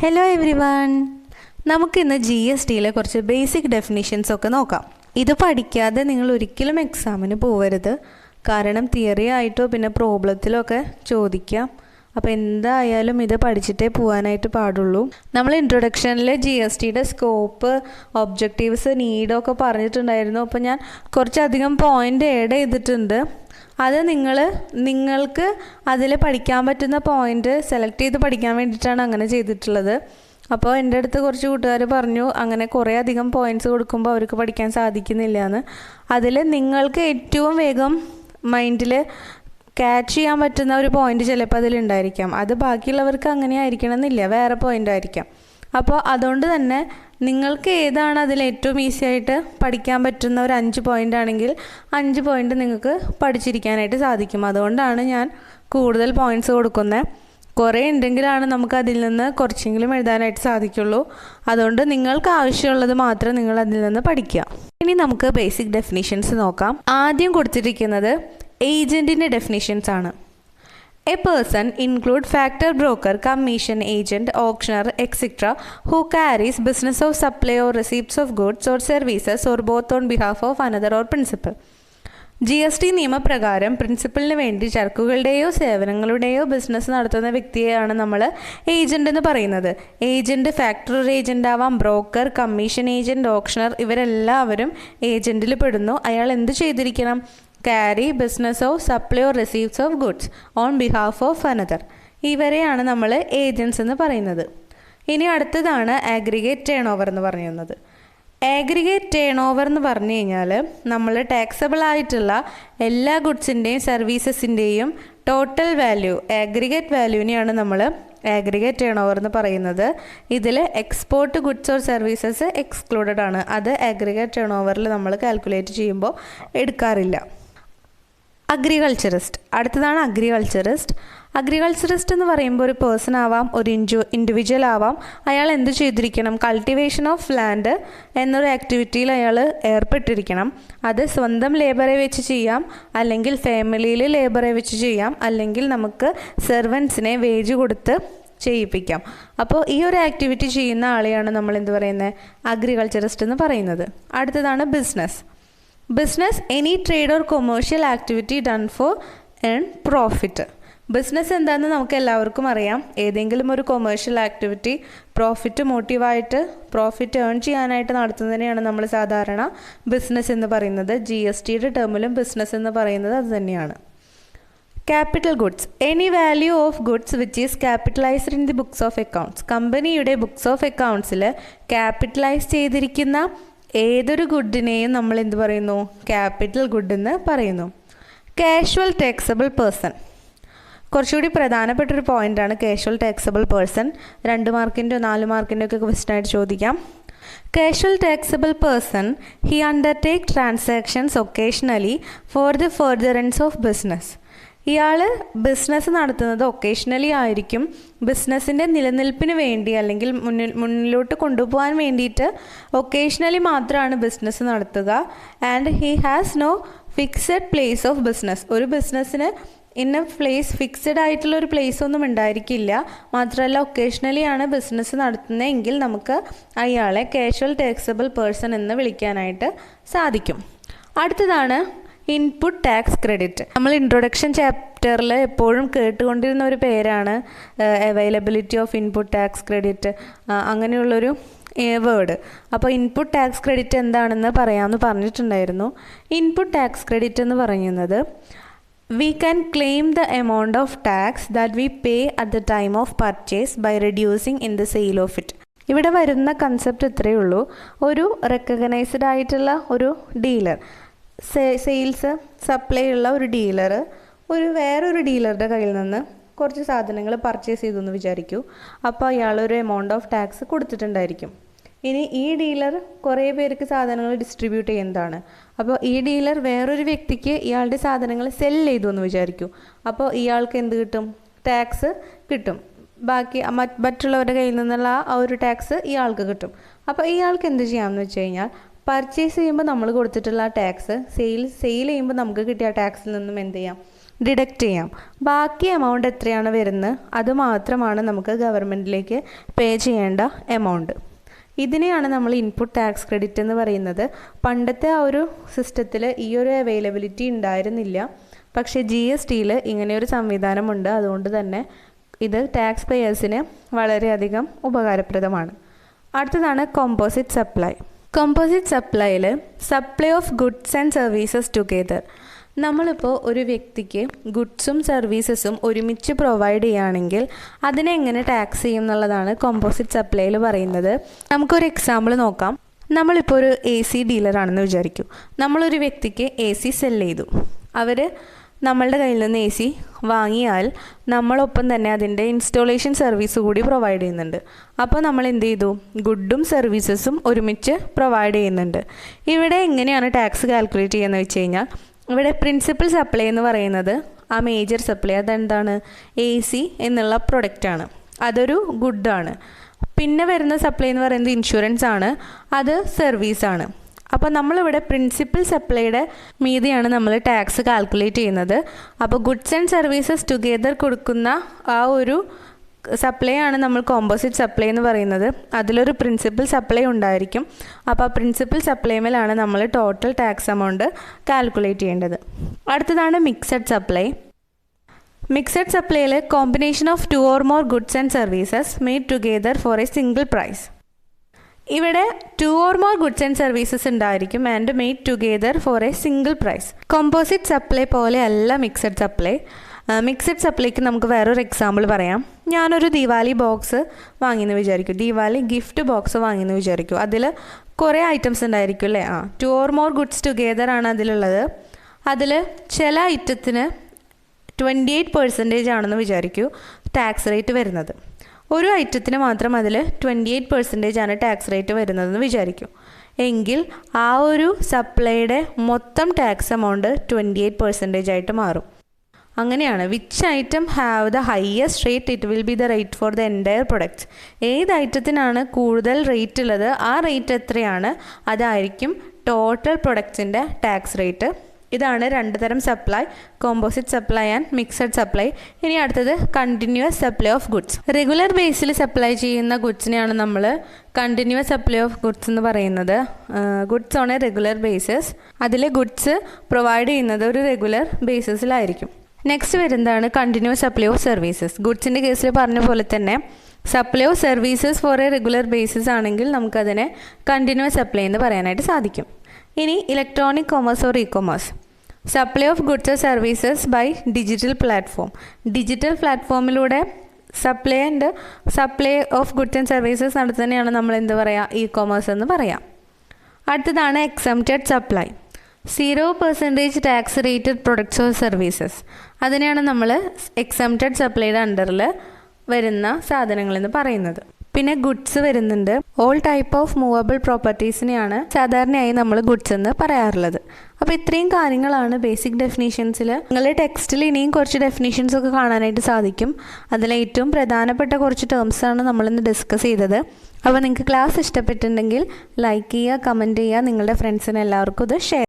Hello every one, നമുക്കിന്ന് GSTയിലെ കുറച്ച് basic definitions ഒക്കെ നോക്കാം. ഇത് പഠിക്കാതെ നിങ്ങൾ ഒരിക്കലും എക്സാമിന് പോകരുത്. കാരണം തിയറി ആയിട്ടോ പിന്നെ പ്രോബ്ലത്തിലോ ഒക്കെ ചോദിക്കാം. അപ്പോൾ എന്തായാലും ഇത് പഠിച്ചിട്ടേ പോകാനായിട്ട് പാടുള്ളൂ. നമ്മൾ ഇൻട്രൊഡക്ഷനിൽ GSTയുടെ സ്കോപ്പ്, ഒബ്ജക്റ്റീവ്സ്, നീഡൊക്കെ പറഞ്ഞിട്ടുണ്ടായിരുന്നു. അപ്പോൾ ഞാൻ കുറച്ചധികം പോയിൻ്റ് ആഡ് ചെയ്തിട്ടുണ്ട്. അത് നിങ്ങൾക്ക് അതിൽ പഠിക്കാൻ പറ്റുന്ന പോയിൻ്റ് സെലക്ട് ചെയ്ത് പഠിക്കാൻ വേണ്ടിയിട്ടാണ് അങ്ങനെ ചെയ്തിട്ടുള്ളത്. അപ്പോൾ എൻ്റെ അടുത്ത് കുറച്ച് കൂട്ടുകാർ പറഞ്ഞു അങ്ങനെ കുറേ അധികം പോയിൻറ്റ്സ് കൊടുക്കുമ്പോൾ അവർക്ക് പഠിക്കാൻ സാധിക്കുന്നില്ല എന്ന്. അതിൽ നിങ്ങൾക്ക് ഏറ്റവും വേഗം മൈൻഡിൽ ക്യാച്ച് ചെയ്യാൻ പറ്റുന്ന ഒരു പോയിൻ്റ് ചിലപ്പോൾ അതിലുണ്ടായിരിക്കാം. അത് ബാക്കിയുള്ളവർക്ക് അങ്ങനെ ആയിരിക്കണം എന്നില്ല, വേറെ പോയിൻ്റ് ആയിരിക്കാം. അപ്പോൾ അതുകൊണ്ട് തന്നെ നിങ്ങൾക്ക് ഏതാണ് അതിൽ ഏറ്റവും ഈസി ആയിട്ട് പഠിക്കാൻ പറ്റുന്ന ഒരു 5 പോയിൻ്റ് ആണെങ്കിൽ 5 പോയിൻ്റ് നിങ്ങൾക്ക് പഠിച്ചിരിക്കാനായിട്ട് സാധിക്കും. അതുകൊണ്ടാണ് ഞാൻ കൂടുതൽ പോയിൻറ്റ്സ് കൊടുക്കുന്നത്. കുറേ ഉണ്ടെങ്കിലാണ് നമുക്ക് അതിൽ നിന്ന് കുറച്ചെങ്കിലും എഴുതാനായിട്ട് സാധിക്കുള്ളൂ. അതുകൊണ്ട് നിങ്ങൾക്ക് ആവശ്യമുള്ളത് മാത്രം നിങ്ങൾ അതിൽ നിന്ന് പഠിക്കുക. ഇനി നമുക്ക് ബേസിക് ഡെഫിനിഷൻസ് നോക്കാം. ആദ്യം കൊടുത്തിരിക്കുന്നത് ഏജൻറ്റിൻ്റെ ഡെഫിനിഷൻസ് ആണ്. A person include factor, broker, commission agent, auctioneer, etc. who carries business of supply or receipts of goods or services or both on behalf of another or principal. GST നിയമപ്രകാരം പ്രിൻസിപ്പലിന് വേണ്ടി ചരക്കുകളുടെയോ സേവനങ്ങളുടെയോ business നടത്തുന്ന വ്യക്തിയെയാണ് നമ്മൾ agent എന്ന് പറയുന്നത്. Agent factor agent ആവാം, broker, commission agent, auctioneer, ഇവരെല്ലാവരും ഏജൻറ്റിൽ പെടുന്നു. അയാൾ എന്ത് ചെയ്തിരിക്കണം? Carry business of supply or receives of goods on behalf of another. ഇവരെയാണ് നമ്മൾ ഏജൻസ് എന്ന് പറയുന്നത്. ഇനി അടുത്തതാണ് ആഗ്രിഗേറ്റ് ടേൺ ഓവർ എന്ന് പറയുന്നത്. ആഗ്രിഗേറ്റ് ടേൺ ഓവർ എന്ന് പറഞ്ഞു കഴിഞ്ഞാൽ നമ്മൾ ടാക്സബിൾ ആയിട്ടുള്ള എല്ലാ ഗുഡ്സിൻ്റെയും സർവീസസിൻ്റെയും ടോട്ടൽ വാല്യൂ, ആഗ്രിഗേറ്റ് വാല്യൂവിനെയാണ് നമ്മൾ ആഗ്രിഗേറ്റ് ടേൺ ഓവർ എന്ന് പറയുന്നത്. ഇതിൽ export goods or services excluded ആണ്. അത് ആഗ്രിഗേറ്റ് ടേൺ ഓവറിൽ നമ്മൾ കാൽക്കുലേറ്റ് ചെയ്യുമ്പോൾ എടുക്കാറില്ല. അഗ്രികൾച്ചറിസ്റ്റ്, അടുത്തതാണ് അഗ്രികൾച്ചറിസ്റ്റ്. അഗ്രികൾച്ചറിസ്റ്റ് എന്ന് പറയുമ്പോൾ ഒരു പേഴ്സൺ ആവാം, ഒരു ഇൻഡിവിജ്വൽ ആവാം. അയാൾ എന്ത് ചെയ്തിരിക്കണം? കൾട്ടിവേഷൻ ഓഫ് ലാൻഡ് എന്നൊരു ആക്ടിവിറ്റിയിൽ അയാൾ ഏർപ്പെട്ടിരിക്കണം. അത് സ്വന്തം ലേബറെ വെച്ച് ചെയ്യാം, അല്ലെങ്കിൽ ഫാമിലിയിൽ ലേബറെ വെച്ച് ചെയ്യാം, അല്ലെങ്കിൽ നമുക്ക് സെർവൻസിനെ വേജ് കൊടുത്ത് ചെയ്യിപ്പിക്കാം. അപ്പോൾ ഈ ഒരു ആക്ടിവിറ്റി ചെയ്യുന്ന ആളെയാണ് നമ്മൾ എന്ത് പറയുന്നത്? അഗ്രികൾച്ചറിസ്റ്റ് എന്ന് പറയുന്നത്. അടുത്തതാണ് business. Business any trade or commercial activity done for earn profit. ബിസിനസ് എന്താണെന്ന് നമുക്ക് എല്ലാവർക്കും അറിയാം. ഏതെങ്കിലും ഒരു കൊമേഴ്ഷ്യൽ ആക്ടിവിറ്റി പ്രോഫിറ്റ് മോട്ടീവായിട്ട്, പ്രോഫിറ്റ് ഏൺ ചെയ്യാനായിട്ട് നടത്തുന്നതിനെയാണ് നമ്മൾ സാധാരണ ബിസിനസ് എന്ന് പറയുന്നത്. GSTയുടെ ടേമിലും ബിസിനസ് എന്ന് പറയുന്നത് അത് തന്നെയാണ്. Capital goods any value of goods which is capitalised in the books of accounts. കമ്പനിയുടെ ബുക്സ് ഓഫ് അക്കൗണ്ട്സിൽ ക്യാപിറ്റലൈസ് ചെയ്തിരിക്കുന്ന ഏതൊരു ഗുഡിനെയും നമ്മൾ എന്ത് പറയുന്നു? ക്യാപിറ്റൽ ഗുഡ് എന്ന് പറയുന്നു. കാഷ്വൽ ടാക്സബിൾ പേഴ്സൺ, കുറച്ചുകൂടി പ്രധാനപ്പെട്ടൊരു പോയിൻ്റാണ് കാഷ്വൽ ടാക്സബിൾ പേഴ്സൺ. 2 മാർക്കിൻ്റെയോ 4 മാർക്കിൻ്റെയോ ഒക്കെ ക്വസ്റ്റ്യനായിട്ട് ചോദിക്കാം. Casual taxable person he undertake transactions occasionally for the furtherance of business. ഇയാൾ ബിസിനസ് നടത്തുന്നത് ഒക്കേഷണലി ആയിരിക്കും. ബിസിനസ്സിൻ്റെ നിലനിൽപ്പിന് വേണ്ടി അല്ലെങ്കിൽ മുന്നിലോട്ട് കൊണ്ടുപോകാൻ വേണ്ടിയിട്ട് ഒക്കേഷണലി മാത്രമാണ് ബിസിനസ് നടത്തുക. And he has no fixed place of business. ഒരു ബിസിനസ്സിന് ഇന്ന പ്ലേസ്, ഫിക്സഡ് ആയിട്ടുള്ള ഒരു പ്ലേസ് ഒന്നും ഉണ്ടായിരിക്കില്ല. മാത്രമല്ല ഒക്കേഷണലി ആണ് ബിസിനസ് നടത്തുന്നതെങ്കിൽ നമുക്ക് അയാളെ കാഷ്വൽ ടാക്സബിൾ പേഴ്സൺ എന്ന് വിളിക്കാനായിട്ട് സാധിക്കും. അടുത്തതാണ് ഇൻപുട്ട് ടാക്സ് ക്രെഡിറ്റ്. നമ്മൾ ഇൻട്രൊഡക്ഷൻ ചാപ്റ്ററിൽ എപ്പോഴും കേട്ടുകൊണ്ടിരുന്ന ഒരു പേരാണ് availability of input tax credit, അങ്ങനെയുള്ളൊരു വേർഡ്. അപ്പോൾ ഇൻപുട്ട് ടാക്സ് ക്രെഡിറ്റ് എന്താണെന്ന് പറയാമെന്ന് പറഞ്ഞിട്ടുണ്ടായിരുന്നു. ഇൻപുട്ട് ടാക്സ് ക്രെഡിറ്റ് എന്ന് പറയുന്നത് we can claim the amount of tax that we pay at the time of purchase by reducing in the sale of it. ഇവിടെ വരുന്ന concept ഇത്രയേ ഉള്ളൂ. ഒരു റെക്കഗ്നൈസ്ഡ് ആയിട്ടുള്ള ഒരു ഡീലർ, സെയിൽസ് സപ്ലൈ ഉള്ള ഒരു ഡീലർ വേറൊരു ഡീലറുടെ കയ്യിൽ നിന്ന് കുറച്ച് സാധനങ്ങൾ പർച്ചേസ് ചെയ്തു എന്ന് വിചാരിക്കൂ. അപ്പോൾ അയാളൊരു എമൗണ്ട് ഓഫ് ടാക്സ് കൊടുത്തിട്ടുണ്ടായിരിക്കും. ഇനി ഈ ഡീലർ കുറേ പേർക്ക് സാധനങ്ങൾ ഡിസ്ട്രിബ്യൂട്ട് ചെയ്യുന്നതാണ്. അപ്പോൾ ഈ ഡീലർ വേറൊരു വ്യക്തിക്ക് ഇയാളുടെ സാധനങ്ങൾ സെൽ ചെയ്തു എന്ന് വിചാരിക്കൂ. അപ്പോൾ ഇയാൾക്ക് എന്ത് കിട്ടും? ടാക്സ് കിട്ടും. ബാക്കി മറ്റുള്ളവരുടെ കയ്യിൽ നിന്നുള്ള ആ ഒരു ടാക്സ് ഇയാൾക്ക് കിട്ടും. അപ്പോൾ ഇയാൾക്ക് എന്ത് ചെയ്യാമെന്ന് വെച്ച് കഴിഞ്ഞാൽ പർച്ചേസ് ചെയ്യുമ്പോൾ നമ്മൾ കൊടുത്തിട്ടുള്ള ടാക്സ് സെയിൽ ചെയ്യുമ്പോൾ നമുക്ക് കിട്ടിയ ടാക്സിൽ നിന്നും എന്ത് ചെയ്യാം? ഡിഡക്റ്റ് ചെയ്യാം. ബാക്കി എമൗണ്ട് എത്രയാണ് വരുന്നത് അത് മാത്രമാണ് നമുക്ക് ഗവൺമെൻറ്റിലേക്ക് പേ ചെയ്യേണ്ട എമൗണ്ട്. ഇതിനെയാണ് നമ്മൾ ഇൻപുട്ട് ടാക്സ് ക്രെഡിറ്റ് എന്ന് പറയുന്നത്. പണ്ടത്തെ ആ ഒരു സിസ്റ്റത്തിൽ ഈ ഒരു അവൈലബിലിറ്റി ഉണ്ടായിരുന്നില്ല. പക്ഷേ GSTയിൽ ഇങ്ങനെയൊരു സംവിധാനമുണ്ട്. അതുകൊണ്ട് തന്നെ ഇത് ടാക്സ് പേയേഴ്സിന് വളരെയധികം ഉപകാരപ്രദമാണ്. അടുത്തതാണ് കോമ്പോസിറ്റ് സപ്ലൈ. കോമ്പോസിറ്റ് സപ്ലൈയിൽ supply of goods and services together. നമ്മളിപ്പോൾ ഒരു വ്യക്തിക്ക് ഗുഡ്സും സർവീസസും ഒരുമിച്ച് പ്രൊവൈഡ് ചെയ്യുകയാണെങ്കിൽ അതിനെ എങ്ങനെ ടാക്സ് ചെയ്യും എന്നുള്ളതാണ് കോമ്പോസിറ്റ് സപ്ലൈയിൽ പറയുന്നത്. നമുക്കൊരു എക്സാമ്പിൾ നോക്കാം. നമ്മളിപ്പോൾ ഒരു AC ഡീലറാണെന്ന് വിചാരിക്കൂ. നമ്മളൊരു വ്യക്തിക്ക് AC സെല് ചെയ്തു. അവർ നമ്മളുടെ കയ്യിൽ നിന്ന് AC വാങ്ങിയാൽ നമ്മളൊപ്പം തന്നെ അതിൻ്റെ ഇൻസ്റ്റോളേഷൻ സർവീസ് കൂടി പ്രൊവൈഡ് ചെയ്യുന്നുണ്ട്. അപ്പോൾ നമ്മൾ എന്ത് ചെയ്തു? ഗുഡും സർവീസസും ഒരുമിച്ച് പ്രൊവൈഡ് ചെയ്യുന്നുണ്ട്. ഇവിടെ എങ്ങനെയാണ് ടാക്സ് കാൽക്കുലേറ്റ് ചെയ്യുന്നത് വെച്ച് കഴിഞ്ഞാൽ, ഇവിടെ പ്രിൻസിപ്പൽ സപ്ലൈ എന്ന് പറയുന്നത് ആ മേജർ സപ്ലൈ, അതെന്താണ്? AC എന്നുള്ള പ്രൊഡക്റ്റാണ്, അതൊരു ഗുഡാണ്. പിന്നെ വരുന്ന സപ്ലൈ എന്ന് പറയുന്നത് ഇൻഷുറൻസ് ആണ്, അത് സർവീസാണ്. അപ്പോൾ നമ്മളിവിടെ പ്രിൻസിപ്പൽ സപ്ലൈയുടെ മീതെയാണ് നമ്മൾ ടാക്സ് കാൽക്കുലേറ്റ് ചെയ്യുന്നത്. അപ്പോൾ ഗുഡ്സ് ആൻഡ് സർവീസസ് ടുഗെദർ കൊടുക്കുന്ന ആ ഒരു സപ്ലൈ ആണ് നമ്മൾ കോമ്പോസിറ്റ് സപ്ലൈ എന്ന് പറയുന്നത്. അതിലൊരു പ്രിൻസിപ്പൽ സപ്ലൈ ഉണ്ടായിരിക്കും. അപ്പോൾ ആ പ്രിൻസിപ്പൽ സപ്ലൈമേലാണ് നമ്മൾ ടോട്ടൽ ടാക്സ് എമൗണ്ട് കാൽക്കുലേറ്റ് ചെയ്യേണ്ടത്. അടുത്തതാണ് മിക്സഡ് സപ്ലൈ. മിക്സഡ് സപ്ലൈയിൽ combination of 2 or more goods and services made together for a single price. ഇവിടെ 2 or more goods and services ഉണ്ടായിരിക്കും and made together for a single price. Composite supply പോലെ അല്ല mixed supply. Mixed സപ്ലൈക്ക് നമുക്ക് വേറൊരു example പറയാം. ഞാനൊരു Diwali box വാങ്ങിയെന്ന് വിചാരിക്കും, Diwali gift box വാങ്ങിയെന്ന് വിചാരിക്കും. അതിൽ കുറേ ഐറ്റംസ് ഉണ്ടായിരിക്കും അല്ലേ? 2 or more ഗുഡ്സ് ടുഗെദർ ആണ് അതിലുള്ളത്. അതിൽ ചില ഐറ്റത്തിന് 28% ആണെന്ന് വിചാരിക്കൂ ടാക്സ് റേറ്റ് വരുന്നത്. ഒരു ഐറ്റത്തിന് മാത്രം അതിൽ 28% ആണ് ടാക്സ് റേറ്റ് വരുന്നതെന്ന് വിചാരിക്കും. എങ്കിൽ ആ ഒരു സപ്ലൈയുടെ മൊത്തം ടാക്സ് എമൗണ്ട് 28% ആയിട്ട് മാറും. അങ്ങനെയാണ് which item have the highest rate it will be the rate for the entire products. ഏത് ഐറ്റത്തിനാണ് കൂടുതൽ റേറ്റ് ഉള്ളത് ആ റേറ്റ് എത്രയാണ് അതായിരിക്കും ടോട്ടൽ പ്രൊഡക്ട്സിൻ്റെ ടാക്സ് റേറ്റ്. ഇതാണ് 2 തരം supply, composite supply and mixed supply. ഇനി അടുത്തത് continuous supply of goods. Regular Basil supply ചെയ്യുന്ന ഗുഡ്സിനെയാണ് നമ്മൾ കണ്ടിന്യൂസ് സപ്ലൈ ഓഫ് ഗുഡ്സ് എന്ന് പറയുന്നത്. Goods on A regular basis. അതിൽ ഗുഡ്സ് പ്രൊവൈഡ് ചെയ്യുന്നത് ഒരു റെഗുലർ ബേസിസിലായിരിക്കും. നെക്സ്റ്റ് വരുന്നതാണ് കണ്ടിന്യൂസ് സപ്ലൈ ഓഫ് സർവീസസ്. ഗുഡ്സിൻ്റെ കേസിൽ പറഞ്ഞ പോലെ തന്നെ supply of services four A regular basis ആണെങ്കിൽ നമുക്കതിനെ കണ്ടിന്യൂസ് സപ്ലൈ എന്ന് പറയാനായിട്ട് സാധിക്കും. ഇനി electronic commerce or e-commerce. Supply of goods or services by digital platform. Digital പ്ലാറ്റ്ഫോമിലൂടെ supply of goods and services നടത്തുന്നതിനെയാണ് നമ്മൾ എന്ത് പറയുക? ഇ-കൊമേഴ്സ് എന്ന് പറയാം. അടുത്തതാണ് exempted supply. 0% tax rated products or services. അതിനെയാണ് നമ്മൾ എക്സംപ്റ്റഡ് സപ്ലൈയുടെ അണ്ടറിൽ വരുന്ന സാധനങ്ങളെന്ന് പറയുന്നത്. പിന്നെ ഗുഡ്സ് വരുന്നുണ്ട്. ഓൾ ടൈപ്പ് ഓഫ് മൂവബിൾ പ്രോപ്പർട്ടീസിനെയാണ് സാധാരണയായി നമ്മൾ ഗുഡ്സ് എന്ന് പറയാറുള്ളത്. അപ്പോൾ ഇത്രയും കാര്യങ്ങളാണ് ബേസിക് ഡെഫിനീഷൻസിൽ. നിങ്ങളുടെ ടെക്സ്റ്റിൽ ഇനിയും കുറച്ച് ഡെഫിനീഷൻസ് ഒക്കെ കാണാനായിട്ട് സാധിക്കും. അതിൽ ഏറ്റവും പ്രധാനപ്പെട്ട കുറച്ച് ടേംസാണ് നമ്മളിന്ന് ഡിസ്കസ് ചെയ്തത്. അപ്പോൾ നിങ്ങൾക്ക് ക്ലാസ് ഇഷ്ടപ്പെട്ടിട്ടുണ്ടെങ്കിൽ ലൈക്ക് ചെയ്യുക, കമൻറ്റ് ചെയ്യുക, നിങ്ങളുടെ ഫ്രണ്ട്സിന് എല്ലാവർക്കും ഇത് ഷെയർ